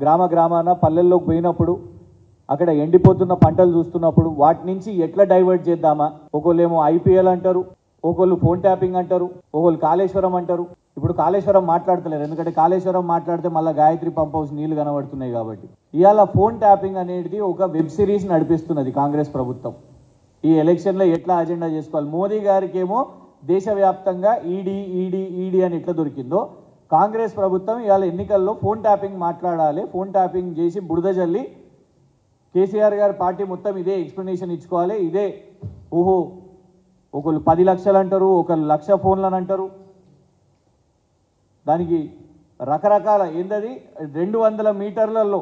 గ్రామాన పల్లెల్లోకి పోయినప్పుడు అక్కడ ఎండిపోతున్న పంటలు చూస్తున్నప్పుడు వాటి నుంచి ఎట్లా డైవర్ట్ చేద్దామా, ఒకళ్ళేమో ఐపీఎల్ అంటారు, ఒకళ్ళు ఫోన్ ట్యాపింగ్ అంటారు, ఒకళ్ళు కాళేశ్వరం అంటారు. ఇప్పుడు కాళేశ్వరం మాట్లాడతలేరు, ఎందుకంటే కాళేశ్వరం మాట్లాడితే మళ్ళీ గాయత్రి పంప్ హౌస్ నీళ్లు కనబడుతున్నాయి కాబట్టి. ఇవాళ ఫోన్ ట్యాపింగ్ అనేది ఒక వెబ్ సిరీస్ నడిపిస్తున్నది కాంగ్రెస్ ప్రభుత్వం. ఈ ఎలక్షన్లో ఎట్లా అజెండా చేసుకోవాలి. మోదీ గారికి ఏమో దేశవ్యాప్తంగా ఈడీ అని ఎట్లా దొరికిందో, కాంగ్రెస్ ప్రభుత్వం ఇవాళ ఎన్నికల్లో ఫోన్ ట్యాపింగ్ మాట్లాడాలి, ఫోన్ ట్యాపింగ్ చేసి బురద జల్లి కేసీఆర్ గారి పార్టీ మొత్తం ఇదే ఎక్స్ప్లెనేషన్ ఇచ్చుకోవాలి. ఇదే ఓహో ఒకళ్ళు 10 లక్షలు అంటారు, ఒకళ్ళు 1,00,000 ఫోన్లను అంటారు. దానికి రకరకాల ఏందది 200 మీటర్లలో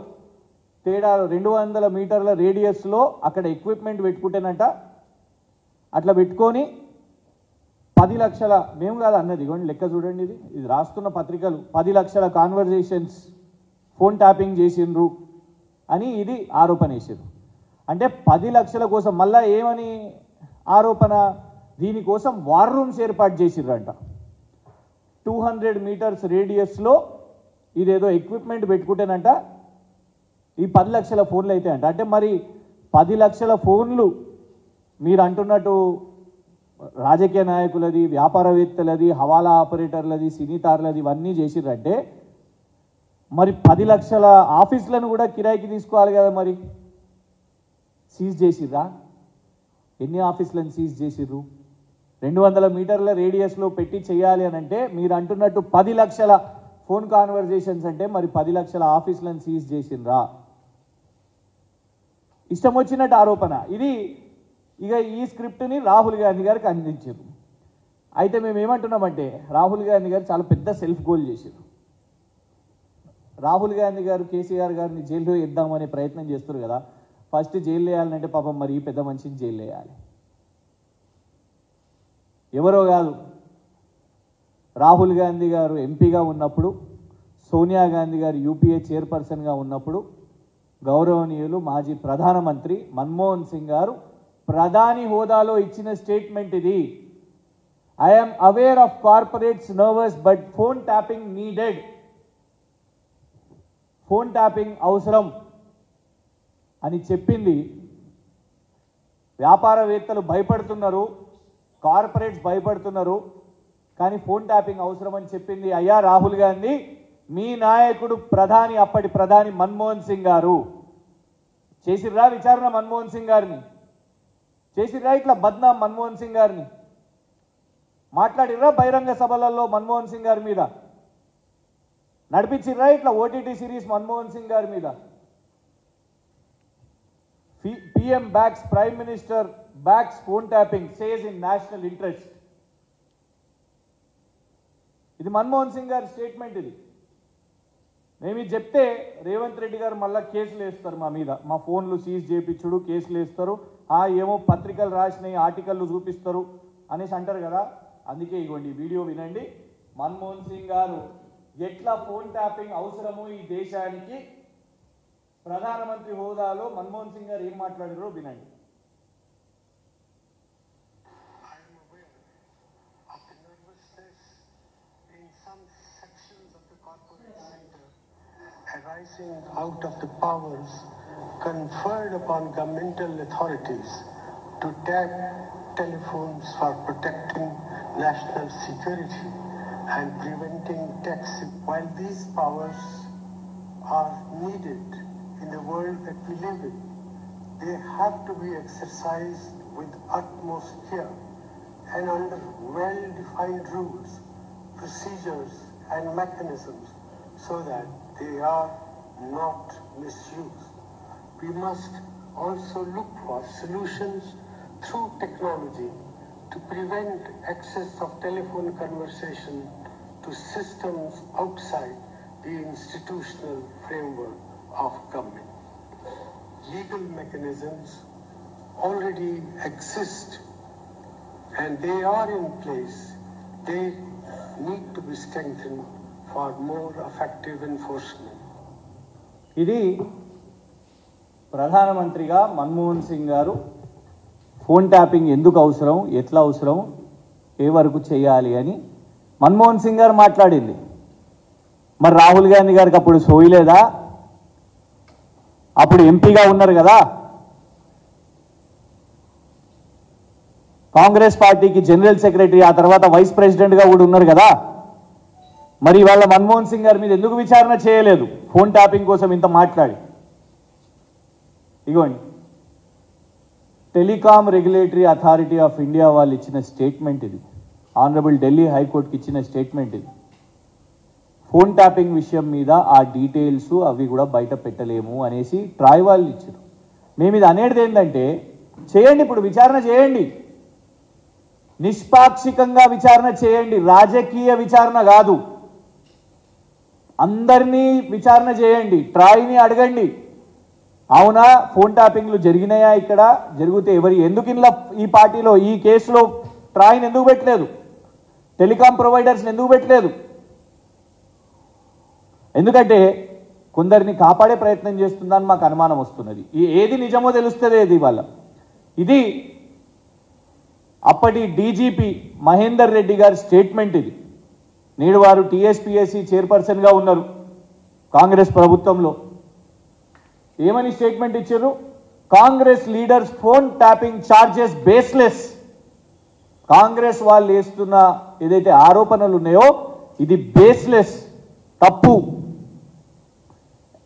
తేడా, 200 మీటర్ల రేడియస్లో అక్కడ ఎక్విప్మెంట్ పెట్టుకుంటేనంట, అట్లా పెట్టుకొని 10 లక్షల, మేము కాదు అన్నది, ఇవ్వండి లెక్క చూడండి, ఇది రాస్తున్న పత్రికలు, 10 లక్షల కాన్వర్జేషన్స్ ఫోన్ ట్యాపింగ్ చేసిండ్రు అని ఇది ఆరోపణ వేసారు. అంటే 10 లక్షల కోసం మళ్ళా ఏమని ఆరోపణ, దీనికోసం వార్ రూమ్స్ ఏర్పాటు చేసిర్రంట. 200 మీటర్స్ రేడియస్లో ఇదేదో ఎక్విప్మెంట్ పెట్టుకుంటేనంట ఈ 10 లక్షల ఫోన్లు అయితే అంట. అంటే మరి 10 లక్షల ఫోన్లు మీరు అంటున్నట్టు రాజకీయ నాయకులది, వ్యాపారవేత్తలది, హవాలా ఆపరేటర్లది, సినీ తారలది ఇవన్నీ చేసిర్రంటే మరి 10 లక్షల ఆఫీసులను కూడా కిరాయికి తీసుకోవాలి కదా. మరి సీజ్ చేసిర్రా? ఎన్ని ఆఫీసులను సీజ్ చేసిర్రు? 200 మీటర్ల రేడియస్లో పెట్టి చేయాలి అని అంటే మీరు అంటున్నట్టు 10 లక్షల ఫోన్ కాన్వర్జేషన్స్ అంటే మరి 10 లక్షల ఆఫీసులను సీజ్ చేసిండ్రా? ఇష్టం వచ్చినట్టు ఆరోపణ ఇది. ఇక ఈ స్క్రిప్ట్ని రాహుల్ గాంధీ గారికి అందించారు. అయితే మేము ఏమంటున్నామంటే రాహుల్ గాంధీ గారు చాలా పెద్ద సెల్ఫ్ గోల్ చేశారు. రాహుల్ గాంధీ గారు కేసీఆర్ గారిని జైల్లో వేద్దామనే ప్రయత్నం చేస్తారు కదా. ఫస్ట్ జైలు వేయాలంటే పాపం మరి ఈ పెద్ద మనిషిని జైలు వేయాలి. ఎవరో కాదు, రాహుల్ గాంధీ గారు ఎంపీగా ఉన్నప్పుడు, సోనియా గాంధీ గారు యూపీఏ చైర్పర్సన్గా ఉన్నప్పుడు గౌరవనీయులు మాజీ ప్రధానమంత్రి మన్మోహన్ సింగ్ గారు ప్రధాని హోదాలో ఇచ్చిన స్టేట్మెంట్ ఇది. I'm aware of corporates nervous but phone tapping needed. Phone tapping అవసరం అని చెప్పింది. వ్యాపారవేత్తలు భయపడుతున్నారు, కార్పొరేట్స్ భయపడుతున్నారు, కానీ ఫోన్ ట్యాపింగ్ అవసరం అని చెప్పింది అయ్యా రాహుల్ గాంధీ, మీ నాయకుడు ప్రధాని, అప్పటి ప్రధాని మన్మోహన్ సింగ్ గారు. చేసిర్రా విచారణ మన్మోహన్ సింగ్ గారిని? చేసిర్రా ఇట్లా బద్నాం మన్మోహన్ సింగ్ గారిని? మాట్లాడిర్రా బహిరంగ సభలలో మన్మోహన్ సింగ్ గారి మీద? నడిపించిర్రా ఇట్లా ఓటీటీ సిరీస్ మన్మోహన్ సింగ్ గారి మీద? PM backs Prime Minister backs phone tapping, says in national interest. ఇది మన్మోహన్ సింగ్ గారి స్టేట్మెంట్. ఇది మేము ఇది చెప్తే రేవంత్ రెడ్డి గారు మళ్ళీ కేసులు వేస్తారు మా మీద, మా ఫోన్లు సీజ్ చేయించుడు కేసులు వేస్తారు, ఏమో పత్రికలు రాసినాయి ఆర్టికల్లు చూపిస్తారు అనేసి అంటారు కదా. అందుకే ఇవ్వండి వీడియో వినండి. మన్మోహన్ సింగ్ గారు ఎట్లా ఫోన్ ట్యాపింగ్ అవసరమో ఈ దేశానికి ప్రధానమంత్రి హోదాలో మన్మోహన్ సింగ్ గారు ఏం మాట్లాడారో వినండి. Arising out of the powers conferred upon governmental authorities to tap telephones for protecting national security and preventing tax. While these powers are needed in the world that we live in, they have to be exercised with utmost care and under well-defined rules, procedures and mechanisms so that they are not misused. We must also look for solutions through technology to prevent access of telephone conversation to systems outside the institutional framework of government. Legal mechanisms already exist and they are in place. They need to be strengthened for more effective enforcement. ఇది ప్రధానమంత్రిగా మన్మోహన్ సింగ్ గారు phone tapping ఎందుకు అవసరం, ఎట్లా అవసరం, ఏ వరకు చేయాలి అని మన్మోహన్ సింగ్ గారు మాట్లాడింది. మరి రాహుల్ గాంధీ గారికి అప్పుడు సోయలేదా? అప్పుడు ఎంపీగా ఉన్నారు కదా, కాంగ్రెస్ పార్టీకి జనరల్ సెక్రటరీ, ఆ తర్వాత వైస్ ప్రెసిడెంట్గా కూడా ఉన్నారు కదా, మరి వాళ్ళ మన్మోహన్ సింగ్ గారి మీద ఎందుకు విచారణ చేయలేదు? ఫోన్ ట్యాపింగ్ కోసం ఇంత మాట్లాడి. ఇగోండి, telecom regulatory authority of India వాళ్ళు ఇచ్చిన స్టేట్మెంట్ ఇది, ఆనరబుల్ ఢిల్లీ హైకోర్టుకి ఇచ్చిన స్టేట్మెంట్ ఇది. ఫోన్ ట్యాపింగ్ విషయం మీద ఆ డీటెయిల్స్ అవి కూడా బయట పెట్టలేము అనేసి ట్రాయ్ వాళ్ళు ఇచ్చారు. మేము ఇది అనేది ఏంటంటే, చేయండి, ఇప్పుడు విచారణ చేయండి, నిష్పాక్షికంగా విచారణ చేయండి, రాజకీయ విచారణ కాదు, అందరినీ విచారణ చేయండి, ట్రాయ్ని అడగండి, అవునా ఫోన్ ట్యాపింగ్లు జరిగినాయా, ఇక్కడ జరిగితే ఎందుకు ఇలా ఈ పార్టీలో ఈ కేసులో ట్రాయ్ని ఎందుకు పెట్టలేదు, టెలికాం ప్రొవైడర్స్ని ఎందుకు పెట్టలేదు? ఎందుకంటే కొందరిని కాపాడే ప్రయత్నం చేస్తుందని మాకు అనుమానం వస్తున్నది. ఏది నిజమో తెలుస్తుంది ఇది వాళ్ళ. ఇది అప్పటి డీజీపీ మహేందర్ రెడ్డి గారి స్టేట్మెంట్ ఇది. నేడు వారు టీఎస్పీఎస్సీ చైర్పర్సన్గా ఉన్నారు కాంగ్రెస్ ప్రభుత్వంలో. ఏమని స్టేట్మెంట్ ఇచ్చారు? Congress leaders phone tapping charges baseless. Congress వాళ్ళు వేస్తున్న ఏదైతే ఆరోపణలు ఉన్నాయో ఇది బేస్లెస్, తప్పు.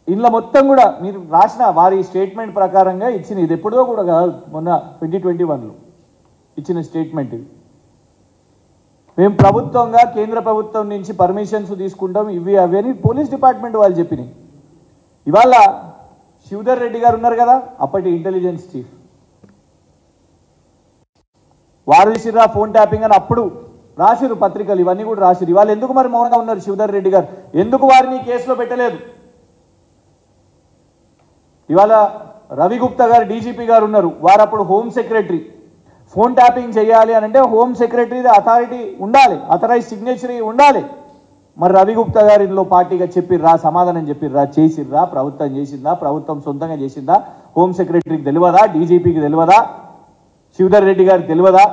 ఇందులో మొత్తం కూడా మీరు రాసిన వారి స్టేట్మెంట్ ప్రకారంగా ఇచ్చిన, ఇది ఎప్పుడో కూడా కాదు, మొన్న 2021లో ఇచ్చిన స్టేట్మెంట్ ఇది. మేము ప్రభుత్వంగా కేంద్ర ప్రభుత్వం నుంచి పర్మిషన్స్ తీసుకుంటాం, ఇవి అవి అని పోలీస్ డిపార్ట్మెంట్ వాళ్ళు చెప్పినాయి. ఇవాళ శివధర్ రెడ్డి గారు ఉన్నారు కదా, అప్పటి ఇంటెలిజెన్స్ చీఫ్, వారు తీసిర్రా ఫోన్ ట్యాపింగ్ అని అప్పుడు రాసిరు పత్రికలు, ఇవన్నీ కూడా రాసిరు. ఇవాళ ఎందుకు మరి మౌనంగా ఉన్నారు శివధర్ రెడ్డి గారు? ఎందుకు వారిని కేసులో పెట్టలేదు? ఇవాళ రవి గుప్తా గారు డీజీపీ గారు ఉన్నారు, వారు అప్పుడు హోమ్ సెక్రటరీ. ఫోన్ ట్యాపింగ్ చేయాలి అని అంటే హోమ్ సెక్రటరీ అథారిటీ ఉండాలి, అథరైజ్ సిగ్నేచరీ ఉండాలి. మరి రవి గుప్తా గారు ఇందులో పార్టీగా చెప్పిర్రా, సమాధానం చెప్పిర్రా, చేసిర్రా, ప్రభుత్వం చేసిందా, ప్రభుత్వం సొంతంగా చేసిందా, హోమ్ సెక్రటరీకి తెలియదా, డీజీపీకి తెలియదా, శివధర్ రెడ్డి గారికి తెలియదా,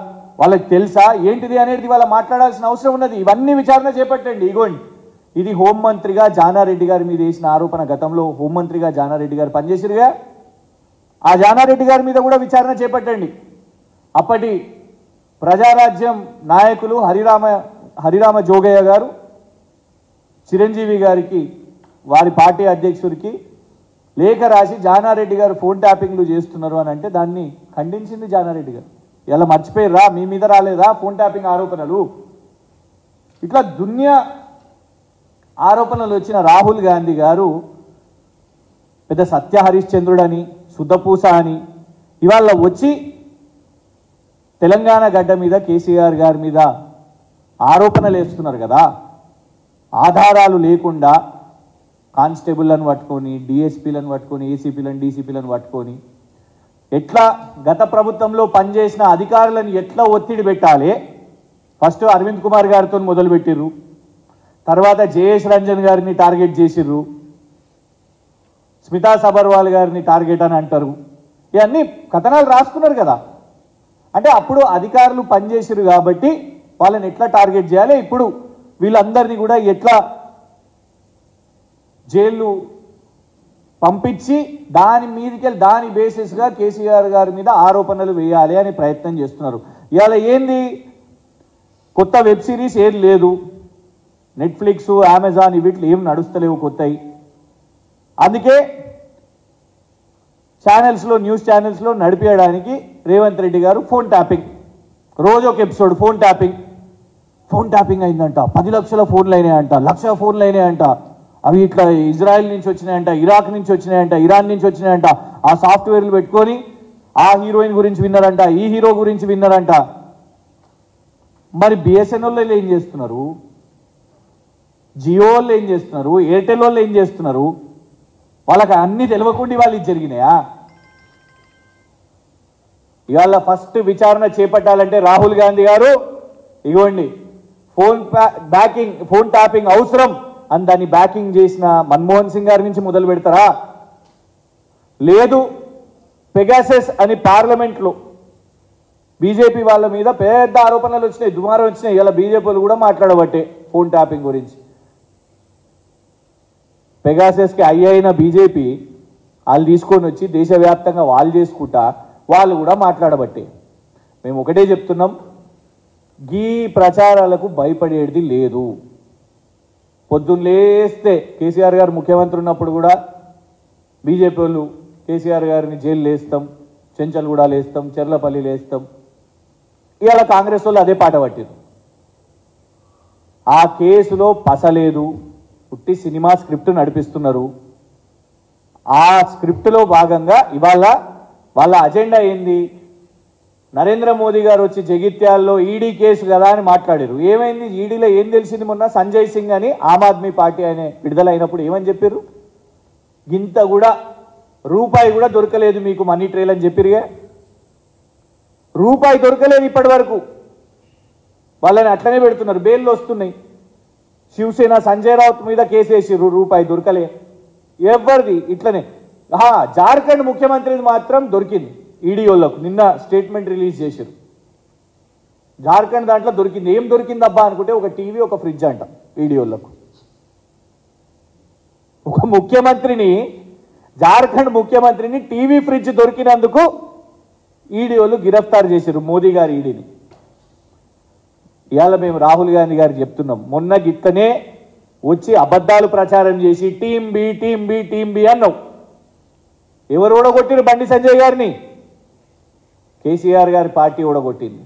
వాళ్ళకి తెలుసా ఏంటిది అనేది వాళ్ళ మాట్లాడాల్సిన అవసరం ఉన్నది. ఇవన్నీ విచారణ చేపట్టండి. ఇగోండి, ఇది హోంమంత్రిగా జానారెడ్డి గారి మీద వేసిన ఆరోపణ. గతంలో హోంమంత్రిగా జానారెడ్డి గారు పనిచేసిరుగా, ఆ జానారెడ్డి గారి మీద కూడా విచారణ చేపట్టండి. అప్పటి ప్రజారాజ్యం నాయకులు హరిరామ జోగయ్య గారు చిరంజీవి గారికి, వారి పార్టీ అధ్యక్షుడికి లేఖ రాసి జానారెడ్డి గారు ఫోన్ ట్యాపింగ్లు చేస్తున్నారు అని అంటే దాన్ని ఖండించింది జానారెడ్డి గారు. ఇలా మర్చిపోయిర్రా, మీ మీద రాలేదా ఫోన్ ట్యాపింగ్ ఆరోపణలు? ఇట్లా దునియా ఆరోపణలు వచ్చిన రాహుల్ గాంధీ గారు పెద్ద సత్య హరిశ్చంద్రుడని, శుద్ధపూస అని ఇవాళ వచ్చి తెలంగాణ గడ్డ మీద కేసీఆర్ గారి మీద ఆరోపణలు వేస్తున్నారు కదా. ఆధారాలు లేకుండా కానిస్టేబుల్లను పట్టుకొని, డిఎస్పీలను పట్టుకొని, ఏసీపీలను, డీసీపీలను పట్టుకొని ఎట్లా గత ప్రభుత్వంలో పనిచేసిన అధికారులను ఎట్లా ఒత్తిడి పెట్టాలి? ఫస్ట్ అరవింద్ కుమార్ గారితో మొదలుపెట్టిర్రు, తర్వాత జయేష్ రంజన్ గారిని టార్గెట్ చేసిర్రు, స్మితా సబర్వాల్ గారిని టార్గెట్ అని అంటారు. ఇవన్నీ కథనాలు రాసుకున్నారు కదా. అంటే అప్పుడు అధికారులు పనిచేసిరు కాబట్టి వాళ్ళని ఎట్లా టార్గెట్ చేయాలి, ఇప్పుడు వీళ్ళందరినీ కూడా ఎట్లా జైలు పంపించి దాని మీదకెళ్ళి దాని బేసిస్గా కేసీఆర్ గారి మీద ఆరోపణలు వేయాలి అని ప్రయత్నం చేస్తున్నారు. ఇవాళ ఏంది, కొత్త వెబ్ సిరీస్ ఏది లేదు, నెట్ఫ్లిక్స్, అమెజాన్ వీటిలో ఏం నడుస్తలేవు కొత్తవి. అందుకే ఛానల్స్లో, న్యూస్ ఛానల్స్లో నడిపేయడానికి రేవంత్ రెడ్డి గారు ఫోన్ ట్యాపింగ్, రోజు ఒక ఎపిసోడ్ ఫోన్ ట్యాపింగ్ అయిందంట, 10 లక్షల ఫోన్లు అయినాయంట, 1 లక్ష ఫోన్లు అయినాయంట, అవి ఇట్లా ఇజ్రాయెల్ నుంచి వచ్చినాయంట, ఇరాక్ నుంచి వచ్చినాయంట, ఇరాన్ నుంచి వచ్చినాయంట. ఆ సాఫ్ట్వేర్లు పెట్టుకొని ఆ హీరోయిన్ గురించి విన్నారంట, ఈ హీరో గురించి విన్నారంట. మరి బిఎస్ఎన్ఎల్ వాళ్ళు ఏం చేస్తున్నారు, జియో వాళ్ళు ఏం చేస్తున్నారు, ఎయిర్టెల్ వాళ్ళు ఏం చేస్తున్నారు? వాళ్ళకి అన్ని తెలియకుండా వాళ్ళు ఇది జరిగినాయా? ఇవాళ ఫస్ట్ విచారణ చేపట్టాలంటే రాహుల్ గాంధీ గారు ఇగోండి, ఫోన్ ట్యాపింగ్ అవసరం అని దాన్ని బ్యాకింగ్ చేసిన మన్మోహన్ సింగ్ గారి నుంచి మొదలు పెడతారా? లేదు, పెగాసెస్ అని పార్లమెంట్లో బీజేపీ వాళ్ళ మీద పెద్ద ఆరోపణలు వచ్చినాయి, దుమారం వచ్చినాయి. ఇలా బీజేపీలు కూడా మాట్లాడబట్టే ఫోన్ ట్యాపింగ్ గురించి. పెగాసెస్కి అయిన బీజేపీ వాళ్ళు తీసుకొని వచ్చి దేశవ్యాప్తంగా వాళ్ళు చేసుకుంటా వాళ్ళు కూడా మాట్లాడబట్టే. మేము ఒకటే చెప్తున్నాం, ఈ ప్రచారాలకు భయపడేది లేదు. పొద్దున్న లేస్తే కేసీఆర్ గారు ముఖ్యమంత్రి ఉన్నప్పుడు కూడా బీజేపీ వాళ్ళు కేసీఆర్ గారిని జైలు వేస్తాం, చెంచల్గూడ వేస్తాం, చెర్లపల్లి వేస్తాం. ఇవాళ కాంగ్రెస్ వాళ్ళు అదే పాట పట్టారు. ఆ కేసులో పసలేదు, పుట్టి సినిమా స్క్రిప్ట్ నడిపిస్తున్నారు. ఆ స్క్రిప్ట్లో భాగంగా ఇవాళ వాళ్ళ అజెండా ఏంది? నరేంద్ర మోదీ గారు వచ్చి జగిత్యాల్లో ఈడీ కేసు కదా అని మాట్లాడారు. ఏమైంది? ఈడీలో ఏం తెలిసింది? మొన్న సంజయ్ సింగ్ అని ఆమ్ ఆద్మీ పార్టీ ఆయన విడుదల అయినప్పుడు ఏమని చెప్పారు? గింత కూడా రూపాయి కూడా దొరకలేదు మీకు మనీ ట్రైల్ అని చెప్పిరుగా. రూపాయి దొరకలేదు ఇప్పటి వరకు. వాళ్ళని అట్లనే పెడుతున్నారు, బెయిల్లు వస్తున్నాయి. శివసేన సంజయ్ రావుత్ మీద కేసు వేసిర్రు, రూపాయి దొరకలే. ఎవరిది ఇట్లనే. జార్ఖండ్ ముఖ్యమంత్రిది మాత్రం దొరికింది ఈడీ వాళ్ళకు. నిన్న స్టేట్మెంట్ రిలీజ్ చేశారు. జార్ఖండ్ దాంట్లో దొరికింది. ఏం దొరికిందబ్బా అనుకుంటే ఒక టీవీ, ఒక ఫ్రిడ్జ్ అంట ఈడీ వాళ్ళకు. ఒక ముఖ్యమంత్రిని, జార్ఖండ్ ముఖ్యమంత్రిని టీవీ, ఫ్రిడ్జ్ దొరికినందుకు ఈడీ వాళ్ళు గిరఫ్తారు చేశారు, మోదీ గారు ఈడీని. ఇవాళ మేము రాహుల్ గాంధీ గారికి చెప్తున్నాం, మొన్న గిట్టనే వచ్చి అబద్ధాలు ప్రచారం చేసి team B team B team B అన్నావు. ఎవరు ఓడగొట్టిరు బండి సంజయ్ గారిని? కేసీఆర్ గారి పార్టీ ఓడగొట్టింది.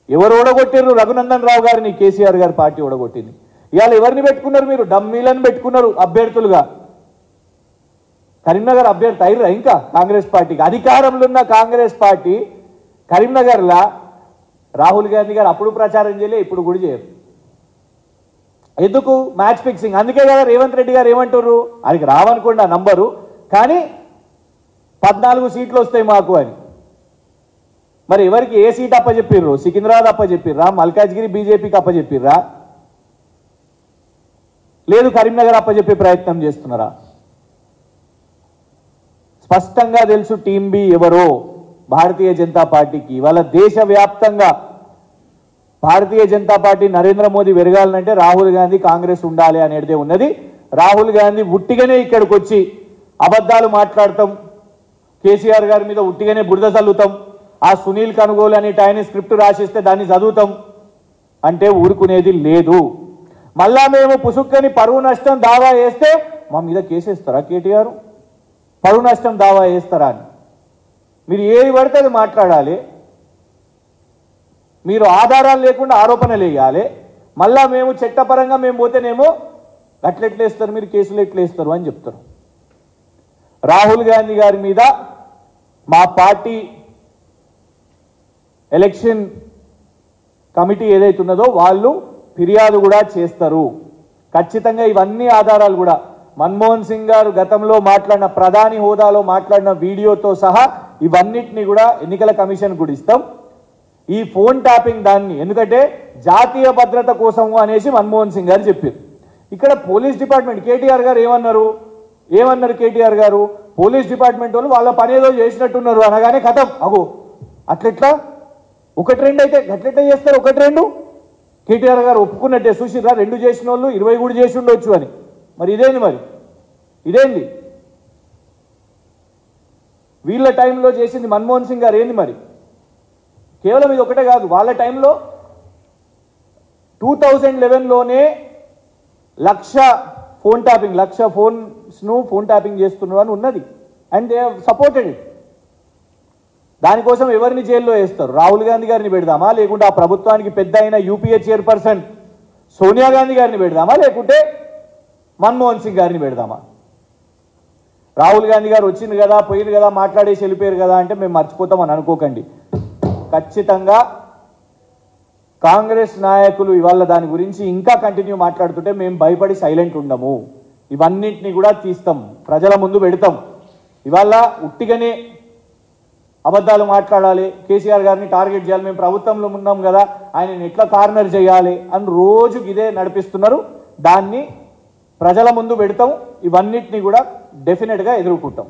ఎవరు ఓడగొట్టిరు? రఘునందన్ రావు గారిని కేసీఆర్ గారి పార్టీ ఓడగొట్టింది. ఇవాళ ఎవరిని పెట్టుకున్నారు మీరు? డమ్మీలను పెట్టుకున్నారు అభ్యర్థులుగా. కరీంనగర్ అభ్యర్థి అయిర్రా ఇంకా కాంగ్రెస్ పార్టీకి? అధికారంలో ఉన్న కాంగ్రెస్ పార్టీ కరీంనగర్లా రాహుల్ గాంధీ గారు అప్పుడు ప్రచారం చేయలే, ఇప్పుడు కూడా చేయరు. ఎందుకు? Match fixing. అందుకే కదా రేవంత్ రెడ్డి గారు ఏమంటారు, ఆయనకి రావనుకోండి ఆ నంబరు, కానీ 14 సీట్లు వస్తాయి మాకు అని. మరి ఎవరికి ఏ సీట్ అప్పచెప్పిర్రు? సికింద్రాబాద్ అప్పచెప్పిర్రా? మల్కాజ్గిరి బీజేపీకి అప్పచెప్పిర్రా? లేదు కరీంనగర్ అప్పచెప్పే ప్రయత్నం చేస్తున్నారా? స్పష్టంగా తెలుసు టీం బి ఎవరో భారతీయ జనతా పార్టీకి. వాళ్ళ దేశవ్యాప్తంగా భారతీయ జనతా పార్టీ నరేంద్ర మోదీ పెరగాలంటే రాహుల్ గాంధీ కాంగ్రెస్ ఉండాలి అనేదే ఉన్నది. రాహుల్ గాంధీ ఉట్టిగానే ఇక్కడికి వచ్చి అబద్ధాలు మాట్లాడతాం, కేసీఆర్ గారి మీద ఉట్టిగానే బురద చల్లుతాం, ఆ సునీల్ కనుగోలు అనే ఆయన స్క్రిప్ట్ రాసిస్తే దాన్ని చదువుతాం అంటే ఊరుకునేది లేదు. మళ్ళా మేము పుసుక్కని పరువు నష్టం దావా వేస్తే మా మీద కేసేస్తారా కేటీఆర్? పరువు నష్టం దావా వేస్తారా అని మీరు ఏది పడితే అది మాట్లాడాలి. మీరు ఆధారాలు లేకుండా ఆరోపణలు వేయాలి. మళ్ళా మేము చట్టపరంగా మేము పోతేనేమో అట్లెట్లేస్తారు, మీరు కేసులు ఎట్లేస్తారు అని చెప్తారు. రాహుల్ గాంధీ గారి మీద మా పార్టీ ఎలక్షన్ కమిటీ ఏదైతే ఉన్నదో వాళ్ళు ఫిర్యాదు కూడా చేస్తారు. ఖచ్చితంగా ఇవన్నీ ఆధారాలు కూడా మన్మోహన్ సింగ్ గారు గతంలో మాట్లాడిన, ప్రధాని హోదాలో మాట్లాడిన వీడియోతో సహా ఇవన్నిటిని కూడా ఎన్నికల కమిషన్ కూడా ఇస్తాం. ఈ ఫోన్ ట్యాపింగ్ దాన్ని, ఎందుకంటే జాతీయ భద్రత కోసము అనేసి మన్మోహన్ సింగ్ గారు చెప్పారు. ఇక్కడ పోలీస్ డిపార్ట్మెంట్ కేటీఆర్ గారు ఏమన్నారు కేటీఆర్ గారు? పోలీస్ డిపార్ట్మెంట్ వాళ్ళు వాళ్ళ పని ఏదో చేసినట్టున్నారు అనగానే కథం. అగో అట్లెట్లా? ఒకటి రెండు అయితే అట్లెట్లా చేస్తారు? ఒకటి రెండు కేటీఆర్ గారు ఒప్పుకున్నట్టే చూసిరా, 2 చేసిన వాళ్ళు 20 కూడా చేసి ఉండొచ్చు అని. మరి ఇదేంది? మరి ఇదేంది? వీళ్ళ టైంలో చేసింది మన్మోహన్ సింగ్ గారు ఏంది? మరి కేవలం ఇది ఒకటే కాదు, వాళ్ళ టైంలో 2011లోనే 1,00,000 ఫోన్ ట్యాపింగ్, 1,00,000 ఫోన్స్ను ఫోన్ ట్యాపింగ్ చేస్తున్నారు అని ఉన్నది. And they have supported it. దానికోసం ఎవరిని జైల్లో వేస్తారు? రాహుల్ గాంధీ గారిని పెడదామా, లేకుంటే ఆ ప్రభుత్వానికి పెద్ద అయిన యూపీఏ చైర్పర్సన్ సోనియా గాంధీ గారిని పెడదామా, లేకుంటే మన్మోహన్ సింగ్ గారిని పెడదామా? రాహుల్ గాంధీ గారు వచ్చింది కదా, పోయింది కదా, మాట్లాడేసి వెళ్ళిపోయారు కదా అంటే మేము మర్చిపోతామని అనుకోకండి. ఖచ్చితంగా కాంగ్రెస్ నాయకులు ఇవాళ దాని గురించి ఇంకా కంటిన్యూ మాట్లాడుతుంటే మేము భయపడి సైలెంట్ ఉండము. ఇవన్నింటినీ కూడా తీస్తాం, ప్రజల ముందు పెడతాం. ఇవాళ ఉట్టిగానే అబద్ధాలు మాట్లాడాలి, కేసీఆర్ గారిని టార్గెట్ చేయాలి, మేము ప్రభుత్వంలో ఉన్నాం కదా ఆయనని ఎట్లా కార్నర్ చేయాలి అని రోజు ఇదే నడిపిస్తున్నారు. దాన్ని ప్రజల ముందు పెడతాం. ఇవన్నిటినీ కూడా డెఫినెట్గా ఎదుర్కొంటాం.